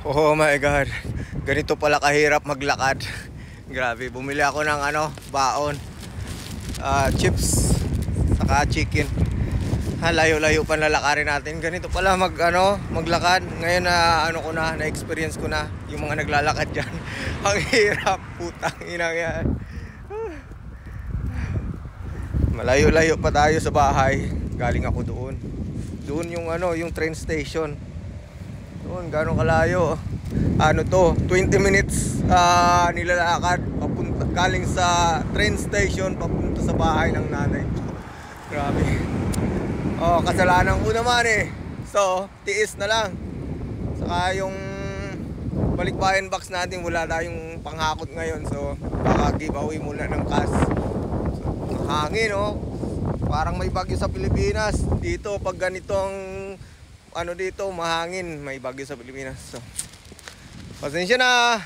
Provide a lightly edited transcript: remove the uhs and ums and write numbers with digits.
Oh my God. Ganito pala kahirap maglakad. Grabe, bumili ako ng baon. Chips saka chicken. Layo-layo pa lalakarin natin. Ganito pala maglakad. Ngayon na-experience ko na yung mga naglalakad diyan. Ang hirap, putang ina yan. Malayo-layo pa tayo sa bahay. Galing ako doon. Doon yung train station. Doon, gano'ng kalayo. 20 minutes nilalakad papunta, galing sa train station papunta sa bahay ng nanay ko. Grabe. Kasalanan ko naman eh. So, tiis na lang. Saka yung balikbayan box natin, wala tayong panghakot ngayon. So, baka giveaway muna ng cash. So, hangin parang may bagyo sa Pilipinas. Dito, pag ganitong dito, mahangin, may bagyo sa Pilipinas. So, pasensya na.